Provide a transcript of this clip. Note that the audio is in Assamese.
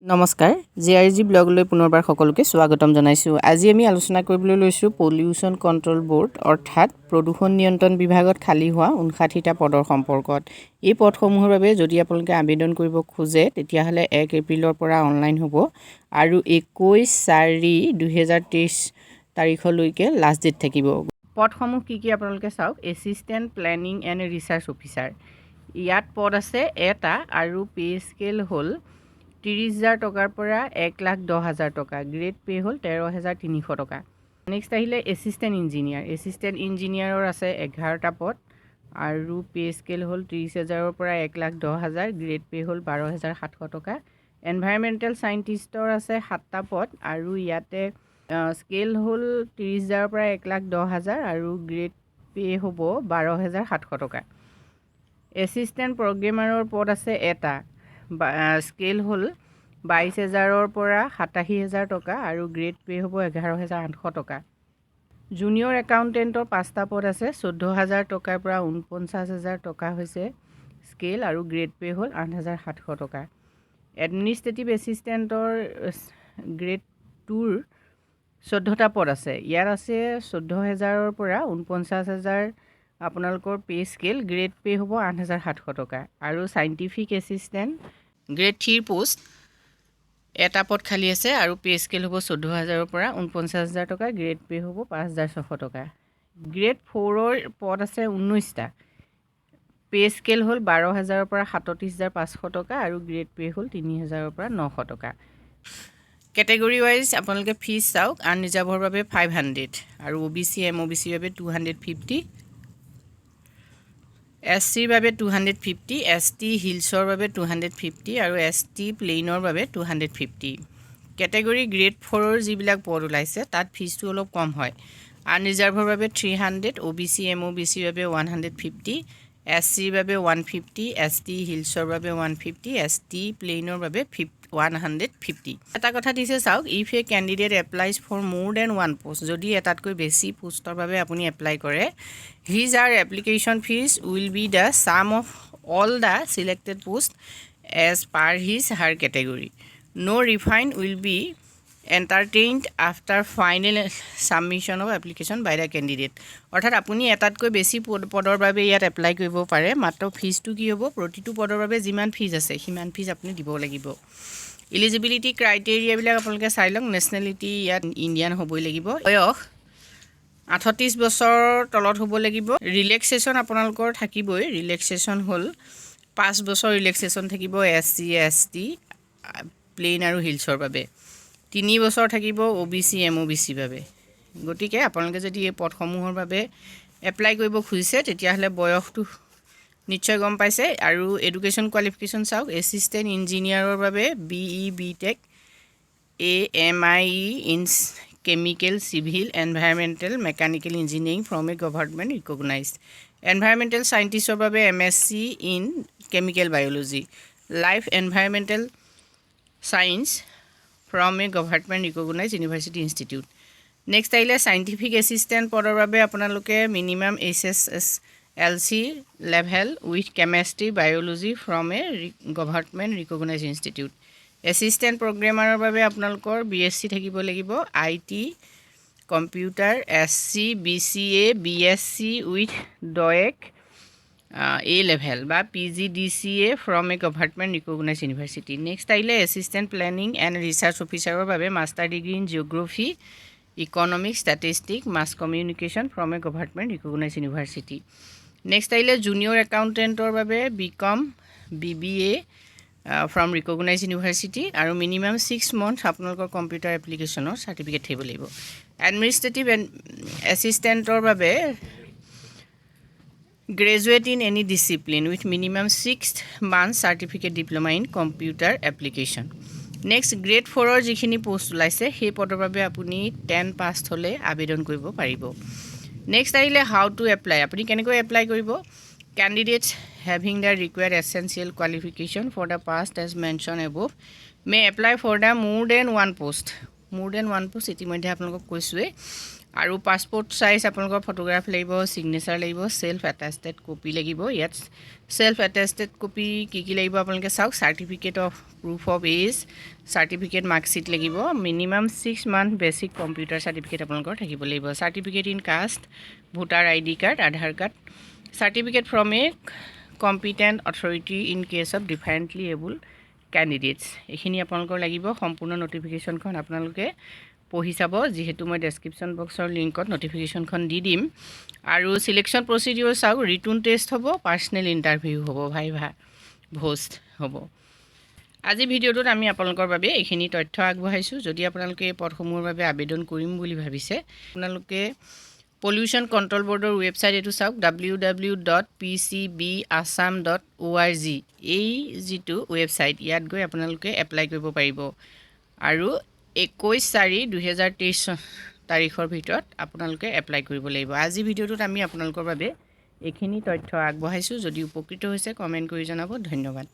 নমস্কাৰ জিআৰজি ব্লগলৈ পুনৰবাৰ সকলোকে স্বাগতম জনাইছোঁ। আজি আমি আলোচনা কৰিবলৈ লৈছোঁ পলিউশ্যন কণ্ট্ৰল বৰ্ড অৰ্থাৎ প্ৰদূষণ নিয়ন্ত্ৰণ বিভাগত খালী হোৱা 59টা পদৰ সম্পৰ্কত। এই পদসমূহৰ বাবে যদি আপোনালোকে আবেদন কৰিব খোজে তেতিয়াহ'লে 1 এপ্ৰিলৰ পৰা অনলাইন হ'ব আৰু 21/4/2023 তাৰিখলৈকে লাষ্ট ডেট থাকিব। পদসমূহ কি আপোনালোকে চাওক। Assistant planning and research officer, ইয়াত পদ আছে এটা আৰু পে স্কেল হ'ল 30,000 টকাৰ পৰা 1,10,000 টকা। গ্ৰেড পে হ'ল 13,300 টকা। নেক্সট আহিলে এছিষ্টেণ্ট ইঞ্জিনিয়াৰ। এছিষ্টেণ্ট ইঞ্জিনিয়াৰৰ আছে 11টা পদ আৰু পে স্কেল হ'ল 30,000ৰ পৰা 1,10,000। গ্ৰেড পে হ'ল 12,700 টকা। এনভাইৰমেণ্টেল চাইণ্টিষ্টৰ আছে 7টা পদ আৰু ইয়াতে স্কেল হ'ল 30,000ৰ পৰা 1,10,000 আৰু গ্ৰেড পে হ'ব 12,700 টকা। এছিষ্টেণ্ট প্ৰগ্ৰেমাৰৰ পদ আছে এটা, স্কেল হ'ল 22,000ৰ পৰা 87,000 টকা আৰু গ্ৰেড পে হ'ব 11,800 টকা। জুনিয়ৰ একাউণ্টেণ্টৰ 5টা পদ আছে, 14,000 টকাৰ পৰা 49,000 টকা হৈছে স্কেল আৰু গ্ৰেড পে হ'ল 8,700 টকা। এডমিনিষ্ট্ৰেটিভ এছিষ্টেণ্টৰ গ্ৰেড 2ৰ 14টা পদ আছে, ইয়াত আছে 14,000ৰ পৰা 49,000 আপোনালোকৰ পে স্কেল, গ্ৰেড পে হ'ব 8,700 টকা। আৰু চাইণ্টিফিক এছিষ্টেণ্ট গ্ৰেড 3 পোষ্ট এটা পদ খালী আছে আৰু পে স্কেল হ'ব 14,000ৰ পৰা 49,000 টকা, গ্ৰেড পে হ'ব 5,600 টকা। গ্ৰেড 4ৰ পদ আছে 19টা, পে স্কেল হ'ল 12,000ৰ পৰা 37,500 টকা আৰু গ্ৰেড পে হ'ল 3,000ৰ পৰা 900 টকা। কেটেগৰী ৱাইজ আপোনালোকে ফিজ চাওক। আনৰিজাৰ্ভৰ বাবে 500 আৰু OBC MOBC ৰ বাবে 250, SCৰ বাবে 250, ST হিলছৰ বাবে 250 আৰু ST প্লেইনৰ বাবে 250। কেটেগৰী গ্ৰেড 4ৰ যিবিলাক পদ ওলাইছে তাত ফিজটো অলপ কম হয়। আনৰিজাৰ্ভৰ বাবে 300, OBC MOBC ৰ বাবে 150, SCৰ বাবে 150, ST হিলছৰ বাবে 150, ST প্লেইনৰ বাবে 150। এটা কথা দিছে চাওক, if a candidate applies for more than one post, যদি এটাতকৈ বেছি পোষ্টৰ বাবে আপুনি এপ্লাই কৰে, his or application fees will be the sum of all the selected post as per his her category. No refund will be entertained after final submission of application by the candidate। অৰ্থাৎ আপুনি এটাতকৈ বেছি পদৰ বাবে ইয়াত এপ্লাই কৰিব পাৰে, মাত্ৰ ফিজটো কি হ'ব, প্ৰতিটো পদৰ বাবে যিমান ফিজ আছে সিমান ফিজ আপুনি দিব লাগিব। ইলিজিবিলিটি ক্ৰাইটেৰিয়াবিলাক আপোনালোকে চাই লওক। নেশ্যনেলিটি ইয়াত ইণ্ডিয়ান হ'বই লাগিব। বয়স 38 বছৰৰ তলত হ'ব লাগিব। ৰিলেক্সেশ্যন আপোনালোকৰ থাকিবই। ৰিলেক্সেশ্যন হ'ল 5 বছৰ ৰিলেক্সেশ্যন থাকিব SC ST প্লেইন আৰু হিলছৰ বাবে, 3 বছৰ থাকিব OBC MOBC বাবে। গতিকে আপোনালোকে যদি এই পদসমূহৰ বাবে এপ্লাই কৰিব খুজিছে তেতিয়াহ'লে বয়সটো নিশ্চয় গম পাইছে। আৰু এডুকেশ্যন কোৱালিফিকেশ্যন চাওক। এছিষ্টেণ্ট ইঞ্জিনিয়াৰৰ বাবে BE BTech AMIE in chemical civil environmental mechanical engineering from a government recognised. Environmental চাইণ্টিষ্টৰ বাবে MSc in chemical biology life environmental science from a government recognised university institute. Next আহিলে চাইণ্টিফিক এছিষ্টেণ্ট পদৰ বাবে আপোনালোকে minimum HSLC level with chemistry biology from a government recognised institute. Assistant প্ৰগ্ৰেমাৰৰ বাবে আপোনালোকৰ BSc থাকিব লাগিব, IT computer, SC BCA BSc with DOEC A level বা PGDCA from a government recognised university. Next আহিলে এছিষ্টেণ্ট প্লেনিং এণ্ড ৰিচাৰ্চ অফিচাৰৰ বাবে master degree in geography economics statistics maths communication from a government recognised university. Next আহিলে জুনিয়ৰ একাউণ্টেণ্টৰ বাবে BCom BBA from recognised university আৰু মিনিমাম 6 মান্থ আপোনালোকৰ কম্পিউটাৰ এপ্লিকেশ্যনৰ চাৰ্টিফিকেট থাকিব লাগিব। এডমিনিষ্ট্ৰেটিভ এছিষ্টেণ্টৰ বাবে graduate in any discipline with minimum 6 month certificate diploma in computer application. Next grade 4ৰ যিখিনি পোষ্ট ওলাইছে সেই পদৰ বাবে আপুনি 10 পাছ হ'লে আবেদন কৰিব পাৰিব। নেক্সট আহিলে হাউ টু এপ্লাই, আপুনি কেনেকৈ এপ্লাই কৰিব। Candidates having the required essential qualification for the post as mentioned above may apply for the more than one post. ইতিমধ্যে আপোনালোকক কৈছোঁৱেই। আৰু পাছপোৰ্ট সাইজ আপোনালোকৰ ফটোগ্ৰাফ লাগিব, সিগনেচাৰ লাগিব, সেলফ অ্যাটেস্টেড কপি লাগিব। ইয়াত সেলফ অ্যাটেস্টেড কপি কি লাগিব আপোনালোকে চাওক। Certificate of proof of age, certificate marksheet লাগিব, minimum 6 month basic computer certificate আপোনালোকৰ থাকিব লাগিব, certificate in caste, voter ID card, Aadhaar card, certificate from a competent authority in case of differently abled candidates. এইখিনি আপোনালোকৰ লাগিব। সম্পূৰ্ণ নটিফিকেশ্যনখন আপোনালোকে পঢ়ি চাব, যিহেতু মই ডেছক্ৰিপশ্যন বক্সৰ লিংকত নটিফিকেশ্যনখন দি দিম। আৰু সিলেকশ্যন প্ৰচিডিউৰ চাওক, ৰিটন টেষ্ট হ'ব, পাৰ্চনেল ইণ্টাৰভিউ হ'ব, ভাইভা ভোজ হ'ব। আজি ভিডিঅ'টোত আমি আপোনালোকৰ বাবে এইখিনি তথ্য আগবঢ়াইছোঁ। যদি আপোনালোকে এই পদসমূহৰ বাবে আবেদন কৰিম বুলি ভাবিছে, আপোনালোকে পলিউশ্যন কণ্ট্ৰল বৰ্ডৰ ৱেবছাইট এইটো চাওক, www.pcbassam.org। এই যিটো ৱেবছাইট, ইয়াত গৈ আপোনালোকে এপ্লাই কৰিব পাৰিব। আৰু 21/4/2023 তাৰিখৰ ভিতৰত আপোনালোকে এপ্লাই কৰিব লাগিব। আজি ভিডিঅ'টোত আমি আপোনালোকৰ বাবে এইখিনি তথ্য আগবঢ়াইছোঁ। যদি উপকৃত হৈছে কমেণ্ট কৰি জনাব। ধন্যবাদ।